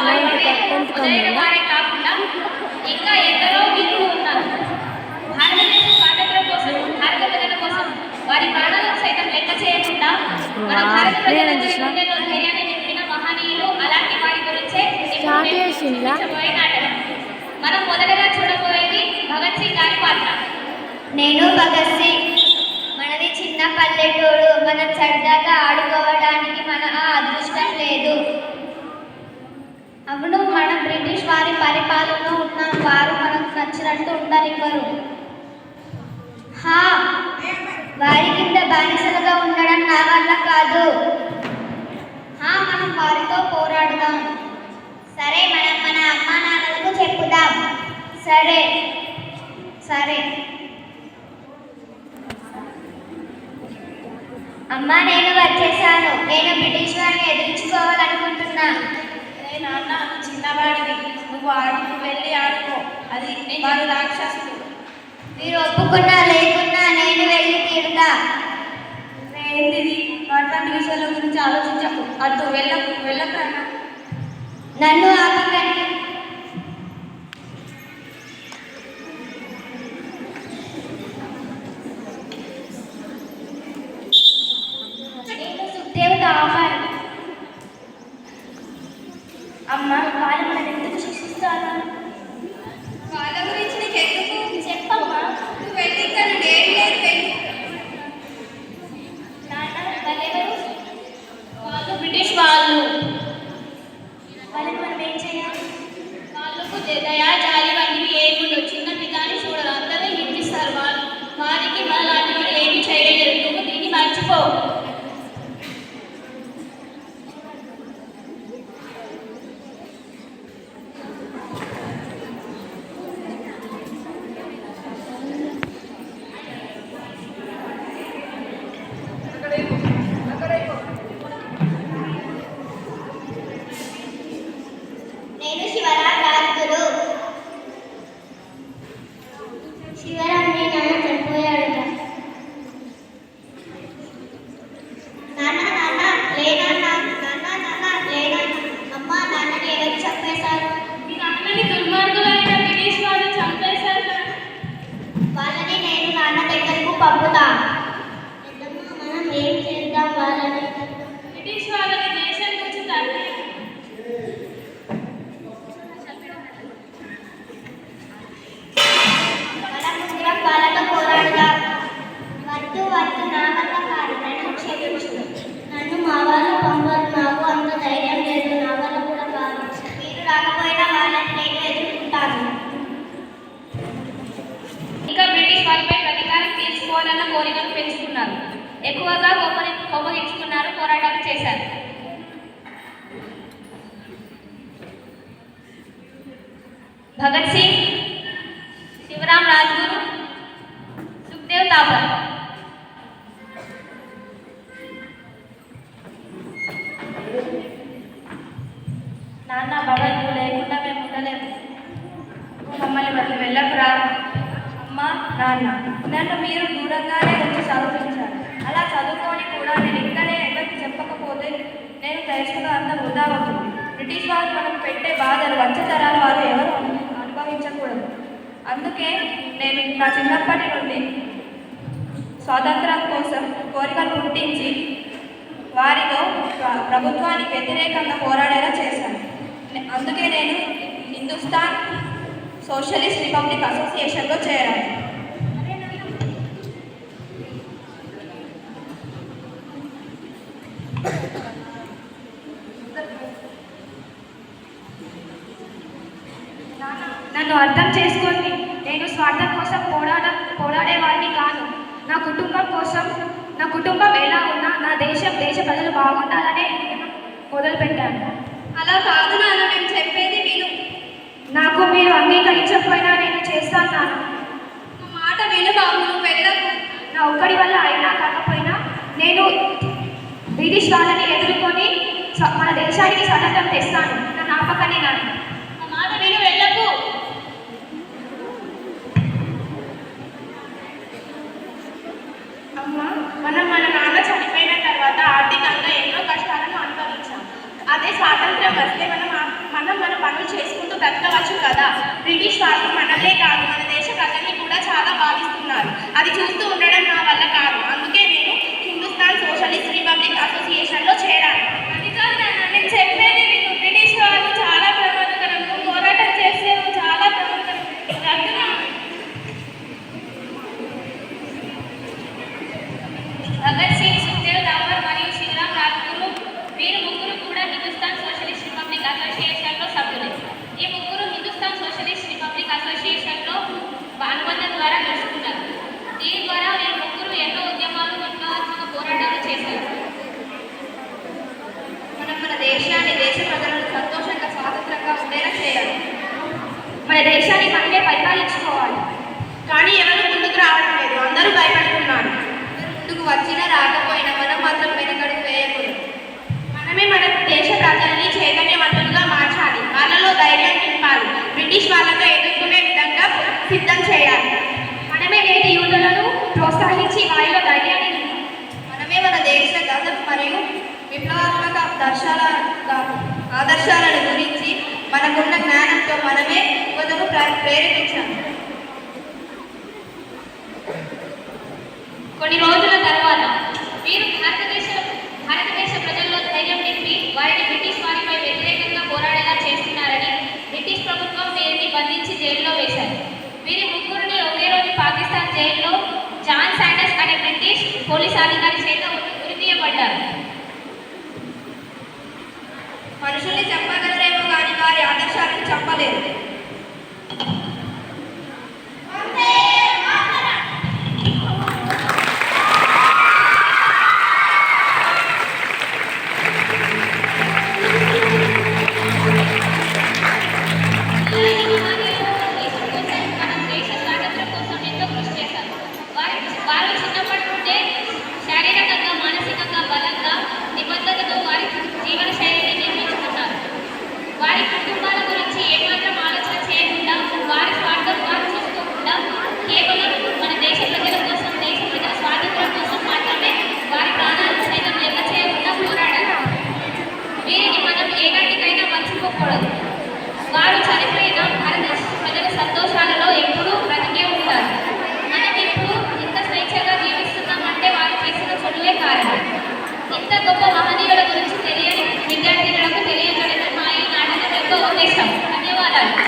మొదలైన వారే కాకుండా ఇంకా ఎందరో వీరులు ఉన్నారు. భారతదేశ స్వాతంత్ర్యం కోసం, భారత ప్రజల కోసం వారి ప్రాణాలను సైతం లెక్క చేయకుండా మన భారత ప్రజలందరి గుండెల్లో ధైర్యాన్ని నింపిన మహనీయులు. అలాంటి వారి గురించే చూపించబోయే నాటకం. మనం మొదటగా చూడబోయేది భగత్ సింగ్ గారి పాత్ర. నేను భగత్ సింగ్. మనది చిన్న పల్లెటూరు. మనం సరదాగా ఆడుకోవడానికి మన అదృష్టం లేదు. అవును, మనం బ్రిటిష్ వారి పరిపాలనలో ఉన్నాం. వారు మనకు నచ్చినట్టు ఉండనివ్వరు. వారి కింద బానిసలుగా ఉండడం నా వల్ల కాదు. మనం వారితో పోరాడుదాం. సరే, మనం మన అమ్మా నాన్నలకు చెప్పుదాం. సరే సరే అమ్మా, నేను వచ్చేసాను. నేను బ్రిటిష్ వారిని ఎదిరించుకోవాలనుకుంటున్నా. నాన్న, చిన్నవాడివి, నువ్వు వెళ్ళి ఆడుకో. అది వారు రాక్షసులు. మీరు ఒప్పుకున్నా లేకున్నా నేను వెళ్ళి తీరుతా. ఏంటిది? అట్లాంటి విషయాల గురించి ఆలోచించకు. అటు వెళ్ళకన్నా. నన్ను ఆపకండి. నేను సుఖదేవత ఆహారం. అమ్మ, వాళ్ళు మనం ఎందుకు శిక్షిస్తారు? వాళ్ళ గురించి నీకు ఎందుకు? చెప్పమ్మా. నువ్వు వెళ్ళి ఇక్కడ ఏం లేదు. వాళ్ళు బ్రిటిష్ వాళ్ళు. వాళ్ళని మనం ఏం చేయాలి? వాళ్ళకు దయా జాలి వంటివి ఏముండవు. చిన్న పిల్లని చూడరు, అందరూ హింసిస్తారు. వారికి మనలాంటి వారు ఏమి చేయలేరు. నువ్వు దీన్ని మర్చిపో. నేను శివరాం రాజుగురు. శివరాం మీ నాన్న చనిపోయాడు. నాన్న నాన్న లేనన్నా. నాన్న నాన్న లేనన్నా. అమ్మా, నాన్నని ఎవరు చంపేశారు? మీ నాన్నని దుర్మార్గులైన బ్రిటిష్ వాళ్ళు చంపేశారు. వాళ్ళని నేను నాన్న దగ్గరకు పంపుతా. మనం ఏం చేద్దాం వాళ్ళని? బ్రిటిష్ వాళ్ళని దేశం నుంచి తరలి మనం ముందుగా వాళ్ళతో పోరాడుదాం. వద్దు వద్దు, నా వల్ల కాదు. నన్ను క్షమించు. నన్ను మా వాళ్ళు పంపరు. నాకు అంత ధైర్యం లేదు. నా వల్ల కూడా కాదు. మీరు రాకపోయినా వాళ్ళని నేను ఎదుర్కొంటాను. ఇంకా బ్రిటిష్ వారిపై ప్రతీకారం తీర్చుకోవాలన్న కోరికను పెంచుకున్నారు. ఎక్కువగా కోపగించుకున్నారు, పోరాటాలు చేశారు. భగత్ సింగ్, శివరాం రాజ్గురు, సుఖ్దేవ్ థాపర్. నాన్న, భగత్, నువ్వు లేకుండా మేము ఉండలేము. మమ్మల్ని వదిలి వెళ్ళకురా. అమ్మ, నాన్న, నన్ను మీరు దూరంగానే ఉంచి చదివించారు. అలా చదువుకొని కూడా నేను ఇక్కడే ఎవరికి చెప్పకపోతే నేను తెలుసుకున్న అంత వృధా అవుతుంది. బ్రిటిష్ వారు మనకు పెట్టే బాధలు వచ్చే తరాల వారు ఎవరు అనుభవించకూడదు. అందుకే నేను నా చిన్నప్పటి నుండి స్వాతంత్రం కోసం కోరికలు పుట్టించి వారితో ప్రభుత్వానికి వ్యతిరేకంగా పోరాడేలా చేశాను. అందుకే నేను హిందుస్థాన్ సోషలిస్ట్ రిపబ్లిక్ అసోసియేషన్లో చేరాను. నన్ను అర్థం చేసుకోండి. నేను స్వార్థం కోసం పోరాడేవాడిని కాదు. నా కుటుంబం కోసం, నా కుటుంబం ఎలా ఉన్నా నా దేశ ప్రజలు బాగుండాలనే మొదలుపెట్టాను. అలా కాదు నాన్న, నేను చెప్పేది విను. నాకు మీరు అంగీకరించకపోయినా నేను చేస్తాను నాన్న. నా మాట విను బాబు, నువ్వు వెళ్ళకు. నా ఒక్కడి వల్ల అయినా కాకపోయినా నేను బ్రిటిష్ వాళ్ళని ఎదుర్కొని మన దేశానికి స్వతంత్రం తెస్తాను. నన్ను ఆపకండి నాన్న. నా మాట విను, వెళ్ళకు. అమ్మ, మనం మన నాన్న చనిపోయిన తర్వాత ఆర్థికంగా ఎన్నో కష్టాలను అనుభవించాం. అదే స్వాతంత్రం వస్తే మనం కదా. బ్రిటిష్ వాళ్ళు మనమే కాదు మన దేశ ప్రజల్ని కూడా చాలా బాధిస్తున్నారు. అది చూస్తూ ఉండడం నా వల్ల కాదు. అందుకే నేను హిందుస్థాన్ సోషలిస్ట్ రిపబ్లిక్ అసోసియేషన్లో చేరాను. అది కాదు నాన్న, నేను చెప్పేది విను. బ్రిటిష్ వాళ్ళు చాలా ప్రమాదకరం. నువ్వు పోరాటం చేస్తే నువ్వు చాలా ప్రమాదకరం. రద్దుగా భగత్ సింగ్, సుఖ్దేవ్, రాంవర్ మరియు శివరాం రాజ్గురు వీరు ముగ్గురు కూడా హిందుస్థాన్ సోషలిస్ట్ రిపబ్లిక్ అసోసియేషన్లో సభ్యులే. ఈ ముగ్గురు హిందుస్థాన్ సోషలిస్ట్ రిపబ్లిక్ అసోసియేషన్లో అనుబంధం ద్వారా నడుచుకున్నారు. దీని ద్వారా వీరు ముగ్గురు ఎన్నో ఉద్యమాలు, విప్లవాత్మక పోరాటాలు చేశారు. మనం మన దేశాన్ని, దేశ ప్రజలను సంతోషంగా, స్వాతంత్రంగా ఉండేలా చేయాలి. మన దేశాన్ని మనమే పరిపాలించుకోవాలి. కానీ ఎవరు ముందుకు రావడం లేదు. అందరూ భయపడుతున్నారు. ముందుకు వచ్చినా రాకపోయినా మనం మాత్రం వెనకడుగు వేయకూడదు. మనమే మన దేశ ప్రజల్ని చైతన్యవంతులుగా మార్చాలి. వాళ్ళలో ధైర్యం నింపాలి. బ్రిటిష్ వాళ్ళతో ఎదుర్కొనే విధంగా సిద్ధం చేయాలి. మనమే నేటి యువతులను ప్రోత్సహించి వారిలో ధైర్యాన్ని నింపాలి. మనమే మన దేశ గతం మరియు విప్లవాత్మక ఆదర్శాలను గురించి మనకున్న జ్ఞానంతో మనమే యువతను ప్రేరేపించాలి. కొన్ని రోజుల తర్వాత వీరు భారతదేశ ప్రజల్లో ధైర్యం నింపి వారిని బ్రిటిష్ వారిపై వ్యతిరేకంగా పోరాడేలా చేస్తున్నారని బ్రిటిష్ ప్రభుత్వం వీరిని బంధించి జైల్లో వేశారు. వీరి ముగ్గురిని ఒకే రోజు పాకిస్తాన్ జైల్లో జాన్ శాండర్స్ అనే బ్రిటిష్ పోలీస్ అధికారి చేత ఉరితీయబడ్డారు. మనుషుల్ని చంపగలరేమో కానీ వారి ఆదర్శాలను చంపలేరు. వారు చిన్నప్పటి నుండే శారీరకంగా, మానసికంగా బలంగా, నిబద్ధతతో వారి జీవన శైలిని నిర్మించుకున్నారు. వారి కుటుంబాల గురించి ఏమాత్రం ఆలోచన చేయకుండా, వారి స్వార్థం వారు చూసుకోకుండా కేవలం మన దేశ ప్రజల కోసం, దేశ ప్రజల స్వాతంత్ర్యం కోసం మాత్రమే వారి ప్రాణాలను సైతం లెక్క చేయకుండా పోరాడారు. వీరిని మనం ఏనాటికైనా మర్చిపోకూడదు. వారు చనిపోయిన భారతదేశ ప్రజల సంతోషాలలో ఎప్పుడూ బ్రతికే ఉంటారు. మనం ఇప్పుడు ఇంత స్వేచ్ఛగా జీవిస్తున్నామంటే వారు చేసిన చొలువే కారణం. ఇంత గొప్ప మహనీయుల గురించి తెలియని విద్యార్థినులకు తెలియజేయడమే మా ఈ నాటకం యొక్క ఉద్దేశం. ధన్యవాదాలు.